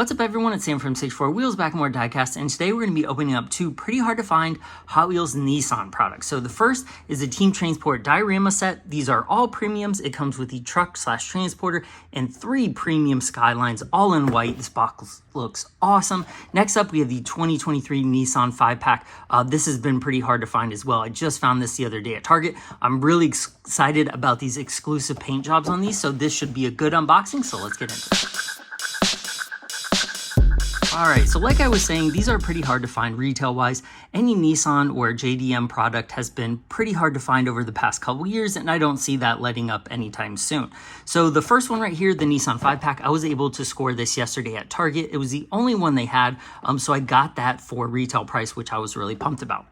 What's up everyone, it's Sam from 64 Wheels, back in more diecast, and today we're going to be opening up two pretty hard to find Hot Wheels Nissan products. So the first is the Team Transport Diorama set. These are all premiums. It comes with the truck slash transporter and 3 premium Skylines all in white. This box looks awesome. Next up we have the 2023 Nissan 5-pack. This has been pretty hard to find as well. I just found this the other day at Target. I'm really excited about these exclusive paint jobs on these, so this should be a good unboxing, so let's get into it. Alright, so like I was saying, these are pretty hard to find retail-wise. Any Nissan or JDM product has been pretty hard to find over the past couple years, and I don't see that letting up anytime soon. So the first one right here, the Nissan 5-pack, I was able to score this yesterday at Target. It was the only one they had, so I got that for retail price, which I was really pumped about.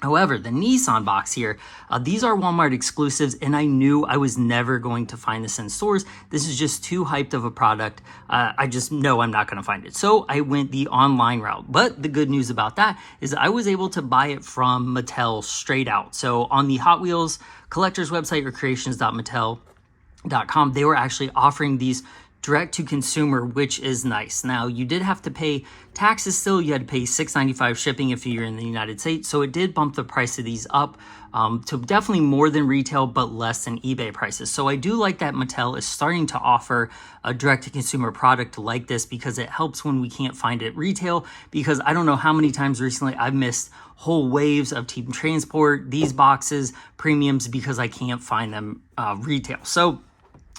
However, the Nissan box here, these are Walmart exclusives, and I knew I was never going to find this in stores. This is just too hyped of a product. I just know I'm not going to find it. So I went the online route. But the good news about that is I was able to buy it from Mattel straight out. So on the Hot Wheels collector's website, or creations.mattel.com, they were actually offering these direct to consumer, which is nice. Now, you did have to pay taxes still. You had to pay $6.95 shipping if you're in the United States. So it did bump the price of these up to definitely more than retail, but less than eBay prices. So I do like that Mattel is starting to offer a direct to consumer product like this, because it helps when we can't find it retail. Because I don't know how many times recently I've missed whole waves of Team Transport, these boxes, premiums, because I can't find them retail. So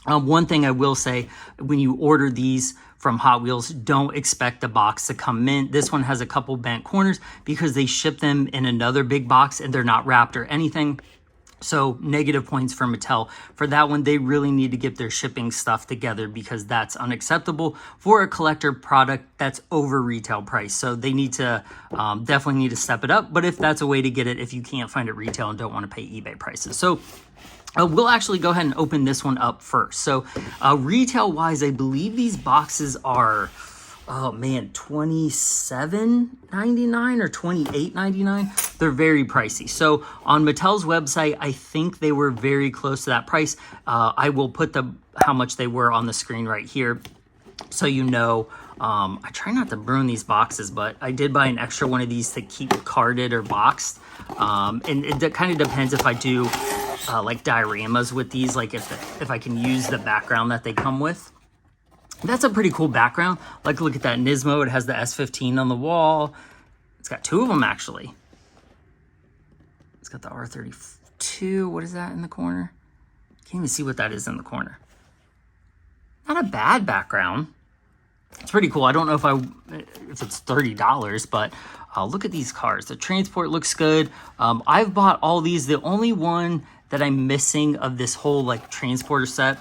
one thing I will say, when you order these from Hot Wheels, don't expect the box to come mint. This one has a couple bent corners because they ship them in another big box and they're not wrapped or anything. So negative points for Mattel. For that one, they really need to get their shipping stuff together, because that's unacceptable for a collector product that's over retail price. So they need to definitely need to step it up. But if that's a way to get it, if you can't find it retail and don't want to pay eBay prices. So we'll actually go ahead and open this one up first. So retail-wise, I believe these boxes are, oh man, $27.99 or $28.99. They're very pricey. So on Mattel's website, I think they were very close to that price. I will put how much they were on the screen right here, so you know. I try not to ruin these boxes, but I did buy an extra one of these to keep carded or boxed. And it kind of depends if I do like dioramas with these, like if I can use the background that they come with. That's a pretty cool background. Like, look at that Nismo. It has the S15 on the wall. It's got 2 of them, actually. It's got the R32. What is that in the corner? Can't even see what that is in the corner. Not a bad background. It's pretty cool. I don't know if it's $30, but look at these cars. The Transport looks good. I've bought all these. The only one that I'm missing of this whole like transporter set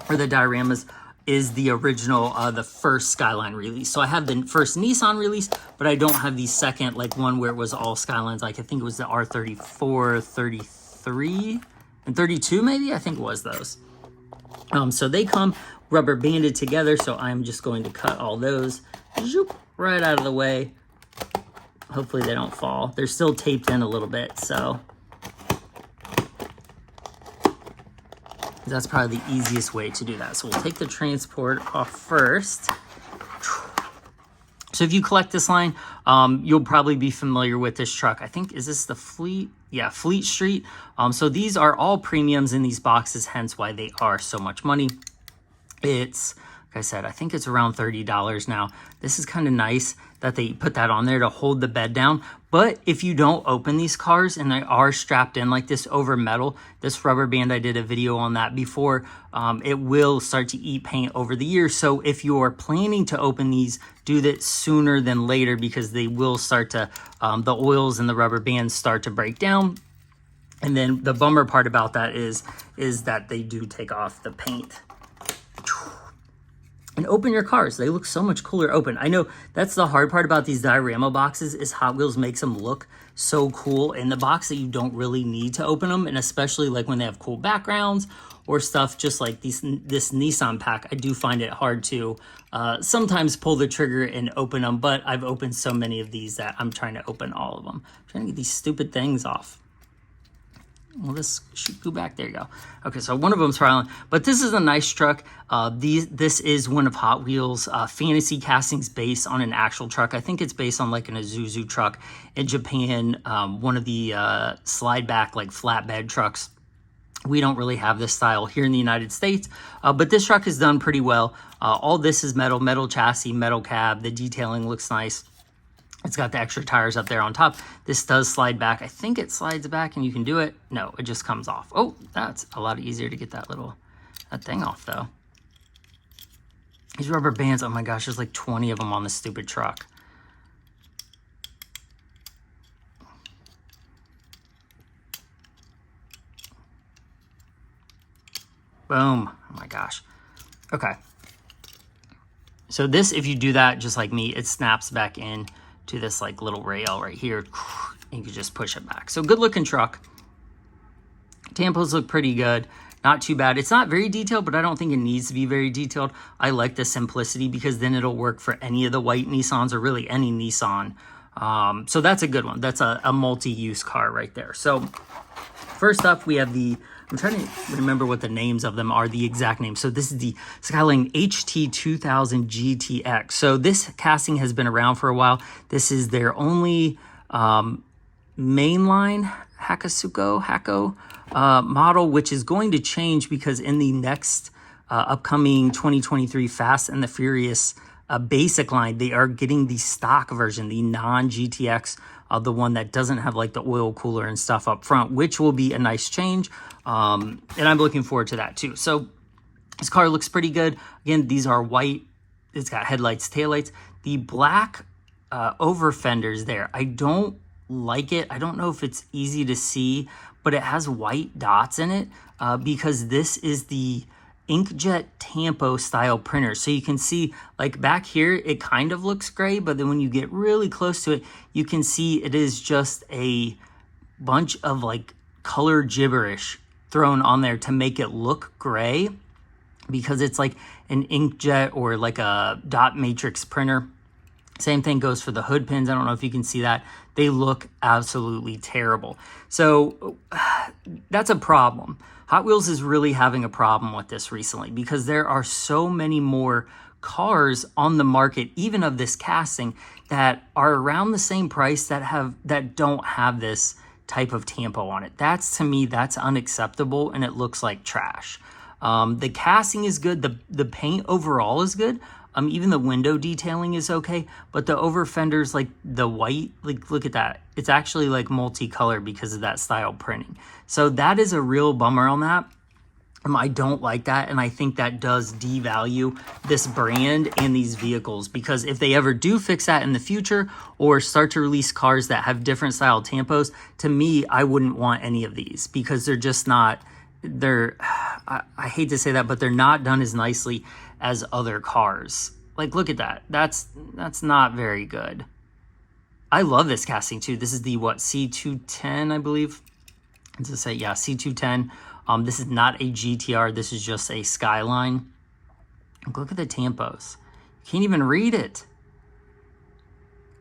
for the dioramas is the original, the first Skyline release. So I have the first Nissan release, but I don't have the second, like one where it was all Skylines. Like I think it was the R34, 33, and 32 maybe. I think it was those. So they come rubber banded together, so I'm just going to cut all those right out of the way. Hopefully they don't fall. They're still taped in a little bit, so that's probably the easiest way to do that. So we'll take the Transport off first. So if you collect this line, you'll probably be familiar with this truck. I think, is this the Fleet? Yeah, Fleet Street. So these are all premiums in these boxes, hence why they are so much money. It's, like I said, I think it's around $30 now. This is kind of nice that they put that on there to hold the bed down. But if you don't open these cars and they are strapped in like this over metal, this rubber band, I did a video on that before, it will start to eat paint over the years. So if you're planning to open these, do that sooner than later, because they will start to, the oils and the rubber bands start to break down. And then the bummer part about that is that they do take off the paint. And open your cars. They look so much cooler open. I know that's the hard part about these diorama boxes, is Hot Wheels makes them look so cool in the box that you don't really need to open them. And especially like when they have cool backgrounds or stuff, just like this Nissan pack, I do find it hard to sometimes pull the trigger and open them. But I've opened so many of these that I'm trying to open all of them. I'm trying to get these stupid things off. Will this go back? There you go. Okay, so one of them's trialing, but this is a nice truck. This is one of Hot Wheels fantasy castings based on an actual truck. I think it's based on like an Isuzu truck in Japan, one of the slide back like flatbed trucks. We don't really have this style here in the United States, but this truck is done pretty well. All this is metal chassis, metal cab. The detailing looks nice. It's got the extra tires up there on top. This does slide back. I think it slides back and you can do it. No, it just comes off. Oh, that's a lot easier to get that thing off though. These rubber bands, oh my gosh, there's like 20 of them on this stupid truck. Boom. Oh my gosh. Okay. So this, if you do that just like me, it snaps back in to this like little rail right here, and you can just push it back. So good looking truck. Tampos look pretty good, not too bad. It's not very detailed, but I don't think it needs to be very detailed. I like the simplicity because then it'll work for any of the white Nissans or really any Nissan. So that's a good one. That's a multi-use car right there. So first up, we have I'm trying to remember what the names of them are, the exact names. So this is the Skyline HT2000 GTX. So this casting has been around for a while. This is their only mainline Hako model, which is going to change because in the next upcoming 2023 Fast and the Furious basic line, they are getting the stock version, the non-GTX, the one that doesn't have like the oil cooler and stuff up front, which will be a nice change. And I'm looking forward to that too. So this car looks pretty good. Again, these are white. It's got headlights, taillights. The black over fenders there, I don't like it. I don't know if it's easy to see, but it has white dots in it because this is the inkjet tampo style printer. So you can see like back here, it kind of looks gray, but then when you get really close to it, you can see it is just a bunch of like color gibberish thrown on there to make it look gray because it's like an inkjet or like a dot matrix printer. Same thing goes for the hood pins. I don't know if you can see that. They look absolutely terrible. So that's a problem. Hot Wheels is really having a problem with this recently because there are so many more cars on the market, even of this casting, that are around the same price that don't have this type of tampo on it. To me, that's unacceptable, and it looks like trash. The casting is good. The paint overall is good. Even the window detailing is okay, but the over fenders, like the white, like look at that. It's actually like multicolored because of that style printing. So that is a real bummer on that. I don't like that, and I think that does devalue this brand and these vehicles, because if they ever do fix that in the future or start to release cars that have different style tampos, to me, I wouldn't want any of these because they're just not, I hate to say that, but they're not done as nicely as other cars. Like, look at that. That's not very good. I love this casting too. This is the C210, I believe. Does it say? Yeah, C210. This is not a GTR. This is just a Skyline. Look at the tampos. You can't even read it.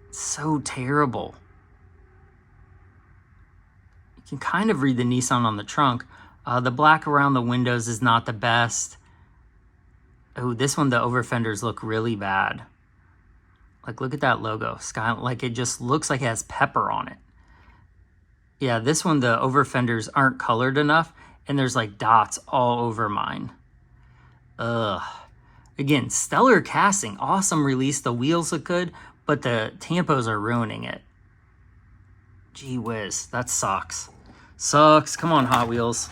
It's so terrible. You can kind of read the Nissan on the trunk. The black around the windows is not the best. Oh, this one, the over fenders look really bad. Like, look at that logo. Like, it just looks like it has pepper on it. Yeah, this one, the over fenders aren't colored enough, and there's like dots all over mine. Ugh. Again, stellar casting, awesome release. The wheels look good, but the tampos are ruining it. Gee whiz, that sucks. Sucks. Come on, Hot Wheels.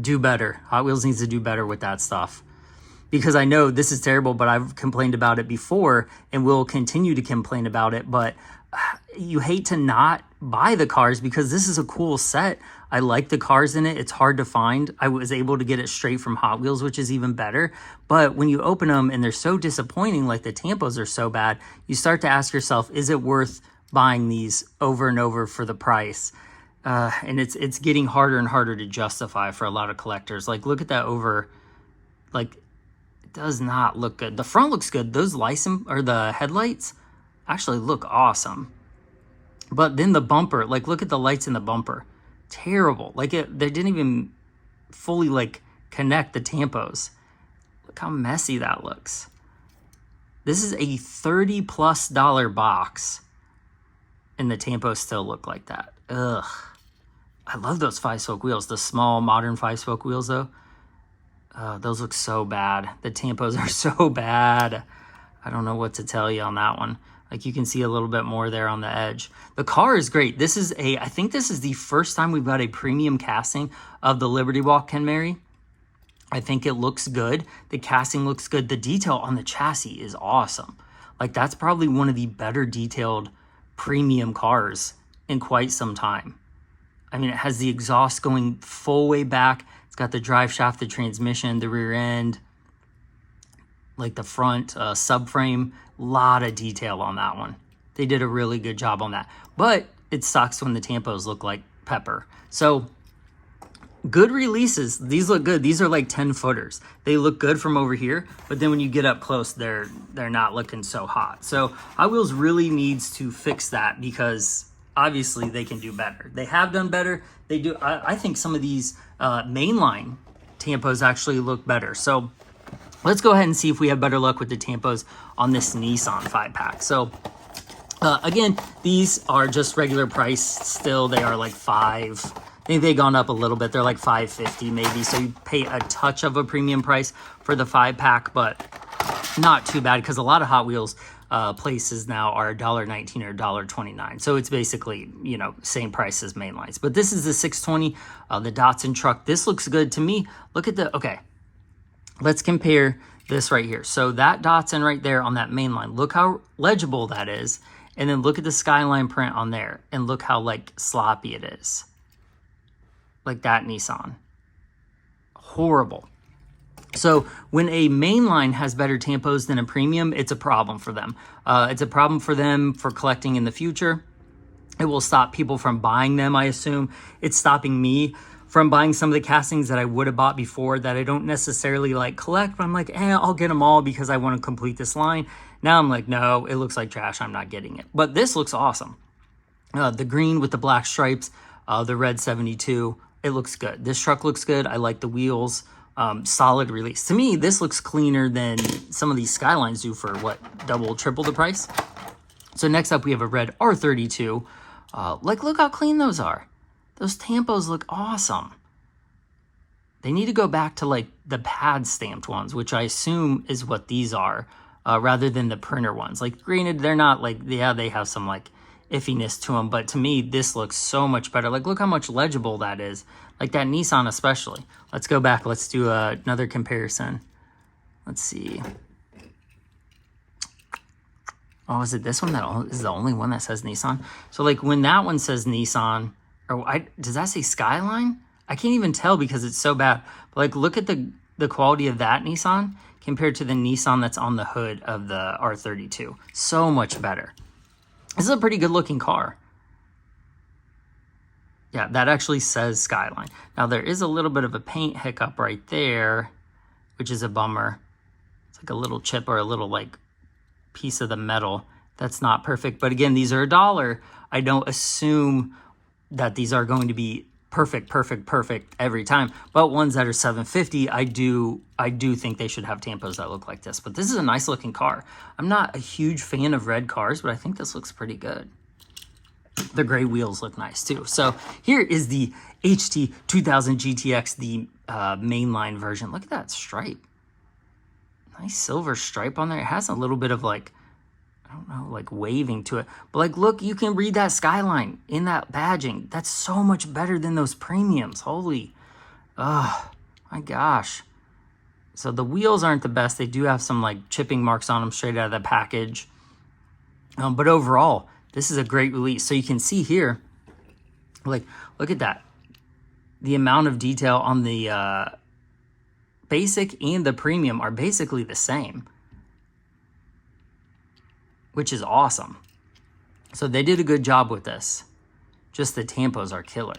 Do better. Hot Wheels needs to do better with that stuff. Because I know this is terrible, but I've complained about it before and will continue to complain about it. But you hate to not buy the cars because this is a cool set. I like the cars in it. It's hard to find. I was able to get it straight from Hot Wheels, which is even better. But when you open them and they're so disappointing, like the tampos are so bad, you start to ask yourself, is it worth buying these over and over for the price? And it's getting harder and harder to justify for a lot of collectors. Like, look at that over, like, it does not look good. The front looks good. Those the headlights actually look awesome. But then the bumper, like, look at the lights in the bumper. Terrible. Like they didn't even fully like connect the tampos. Look how messy that looks. This is a $30+ box, and the tampos still look like that. Ugh. I love those 5-spoke wheels. The small modern 5-spoke wheels though. Those look so bad. The tampos are so bad. I don't know what to tell you on that one. Like you can see a little bit more there on the edge. The car is great. This is I think this is the first time we've got a premium casting of the Liberty Walk Ken Mary. I think it looks good. The casting looks good. The detail on the chassis is awesome. Like that's probably one of the better detailed premium cars in quite some time. I mean, it has the exhaust going full way back. It's got the drive shaft, the transmission, the rear end, like the front subframe. A lot of detail on that one. They did a really good job on that. But it sucks when the tampos look like pepper. So good releases. These look good. These are like 10-footers. They look good from over here, but then when you get up close, they're not looking so hot. So Hot Wheels really needs to fix that, because obviously they can do better. They have done better. They do. I think some of these mainline tampos actually look better. So let's go ahead and see if we have better luck with the tampos on this Nissan 5-pack. So again, these are just regular price still. They are like I think they've gone up a little bit. They're like $5.50 maybe. So you pay a touch of a premium price for the 5-pack, but not too bad, because a lot of Hot Wheels places now are $1.19 or $1.29. So it's basically, you know, same price as mainlines. But this is the 620, the Datsun truck. This looks good to me. Look at okay, let's compare this right here. So that Datsun right there on that mainline, look how legible that is. And then look at the Skyline print on there, and look how like sloppy it is. Like that Nissan. Horrible. So when a mainline has better tampos than a premium, it's a problem for them. It's a problem for them for collecting in the future. It will stop people from buying them, I assume. It's stopping me from buying some of the castings that I would have bought before that I don't necessarily like collect, but I'm like, I'll get them all because I want to complete this line. Now I'm like, no, it looks like trash. I'm not getting it. But this looks awesome. The green with the black stripes, the red 72, it looks good. This truck looks good. I like the wheels. Solid release. To me, this looks cleaner than some of these Skylines do for what, double, triple the price. So next up, we have a red R32. Like, look how clean those are. Those tampos look awesome. They need to go back to like the pad stamped ones, which I assume is what these are, rather than the printer ones. Like, granted, they're not like, yeah, they have some like iffiness to them, but to me, this looks so much better. Like, look how much legible that is. Like that Nissan especially. Let's go back. Let's do another comparison. Let's see. Oh, is it this one that is the only one that says Nissan? So like when that one says Nissan, or does that say Skyline? I can't even tell because it's so bad. But like, look at the quality of that Nissan compared to the Nissan that's on the hood of the R32. So much better. This is a pretty good looking car. Yeah, that actually says Skyline. Now, there is a little bit of a paint hiccup right there, which is a bummer. It's like a little chip or a little like piece of the metal. That's not perfect. But again, these are $1. I don't assume that these are going to be perfect every time. But ones that are $750, I do think they should have tampos that look like this. But this is a nice looking car. I'm not a huge fan of red cars, but I think this looks pretty good. The gray wheels look nice too. So here is the HT 2000 GTX, the mainline version. Look at that stripe. Nice silver stripe on there. It has a little bit of like, I don't know, like waving to it. But like, look, you can read that Skyline in that badging. That's so much better than those premiums. Holy, oh my gosh. So the wheels aren't the best. They do have some like chipping marks on them straight out of the package. But overall, this is a great release. So you can see here, like, look at that. The amount of detail on the basic and the premium are basically the same, which is awesome. So they did a good job with this. Just the tampos are killer.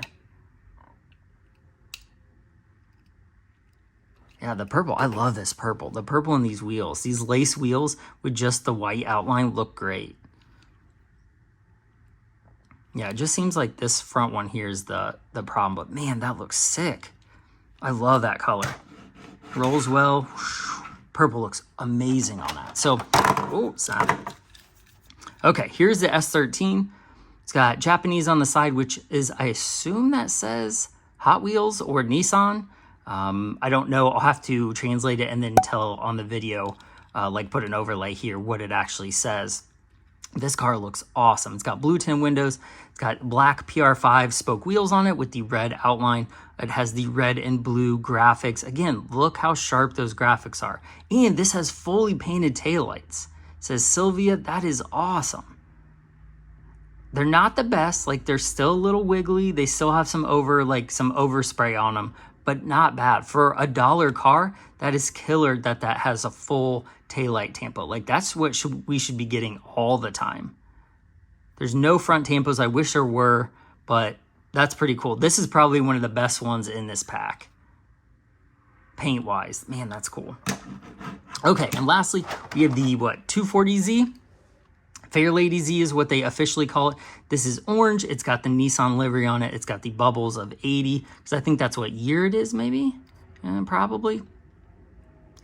Yeah, the purple. I love this purple. The purple in these wheels. These lace wheels with just the white outline look great. Yeah, it just seems like this front one here is the problem, but man, that looks sick. I love that color. Rolls well. Purple looks amazing on that. So, oh, sorry. Okay, here's the S13. It's got Japanese on the side, which is, I assume that says Hot Wheels or Nissan. I don't know. I'll have to translate it and then tell on the video, like put an overlay here, what it actually says. This car looks awesome. It's got blue tint windows. It's got black PR5 spoke wheels on it with the red outline. It has the red and blue graphics. Again, look how sharp those graphics are. And this has fully painted taillights. It says Sylvia. That is awesome. They're not the best. Like, they're still a little wiggly. They still have some overspray on them, but not bad. For a $1 car, that is killer that has a full taillight tampo. Like, that's what we should be getting all the time. There's no front tampos. I wish there were, but that's pretty cool. This is probably one of the best ones in this pack. Paint-wise. Man, that's cool. Okay, and lastly, we have the, 240Z? Fair Lady Z is what they officially call it. This is orange. It's got the Nissan livery on it. It's got the bubbles of 80, because I think that's what year it is, maybe? Probably.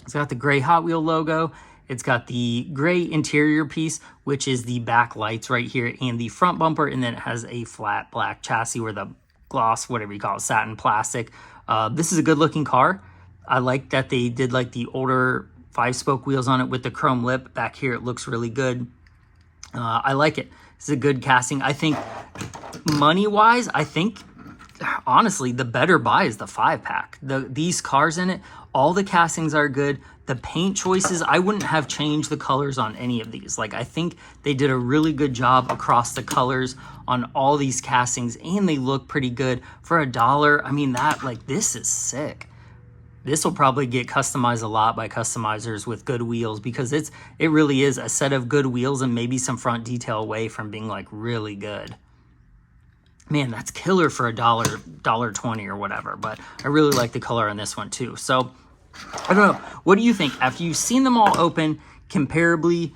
It's got the gray Hot Wheel logo. It's got the gray interior piece, which is the back lights right here, and the front bumper, and then it has a flat black chassis or the gloss, whatever you call it, satin plastic. This is a good-looking car. I like that they did like the older 5-spoke wheels on it with the chrome lip. Back here, it looks really good. I like it. It's a good casting. I think money-wise, honestly, the better buy is the 5-pack. These cars in it, all the castings are good. The paint choices, I wouldn't have changed the colors on any of these. Like, I think they did a really good job across the colors on all these castings, and they look pretty good. For $1, I mean, this is sick. This will probably get customized a lot by customizers with good wheels, because it really is a set of good wheels and maybe some front detail away from being like really good. Man, that's killer for $1.20 or whatever, but I really like the color on this one too. So I don't know. What do you think? After you've seen them all open, comparing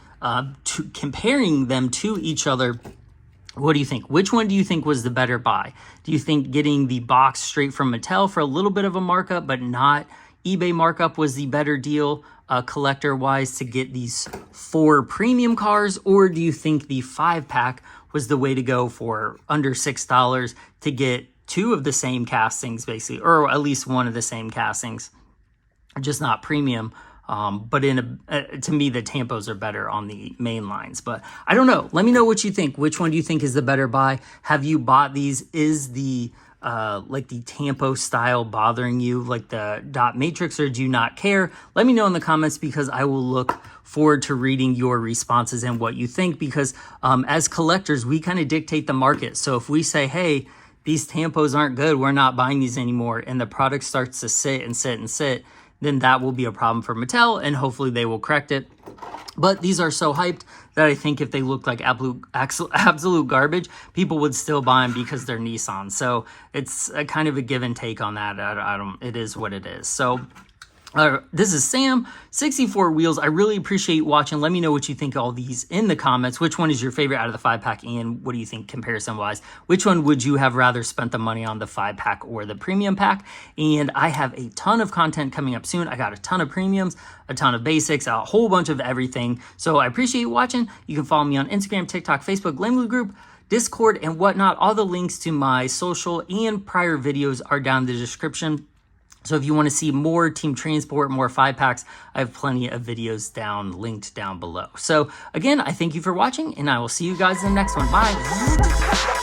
them to each other, what do you think? Which one do you think was the better buy? Do you think getting the box straight from Mattel for a little bit of a markup, but not eBay markup, was the better deal collector-wise to get these 4 premium cars? Or do you think the 5-pack was the way to go for under $6 to get 2 of the same castings, basically, or at least 1 of the same castings, just not premium? But to me, the tampos are better on the main lines. But I don't know. Let me know what you think. Which one do you think is the better buy? Have you bought these? Is the the tampo style bothering you, like the dot matrix, or do you not care? Let me know in the comments, because I will look forward to reading your responses and what you think, because as collectors, we kind of dictate the market. So if we say, hey, these tampos aren't good, we're not buying these anymore, and the product starts to sit and sit and sit, then that will be a problem for Mattel, and hopefully they will correct it. But these are so hyped that I think if they looked like absolute garbage, people would still buy them because they're Nissan. So it's a kind of a give and take on that. It is what it is. So this is Sam, 64 Wheels. I really appreciate you watching. Let me know what you think of all these in the comments. Which one is your favorite out of the 5-pack, and what do you think comparison-wise? Which one would you have rather spent the money on, the 5-pack or the premium pack? And I have a ton of content coming up soon. I got a ton of premiums, a ton of basics, a whole bunch of everything. So I appreciate you watching. You can follow me on Instagram, TikTok, Facebook, Lamely Group, Discord, and whatnot. All the links to my social and prior videos are down in the description. So if you want to see more Team Transport, more 5-packs, I have plenty of videos linked down below. So again, I thank you for watching, and I will see you guys in the next one. Bye.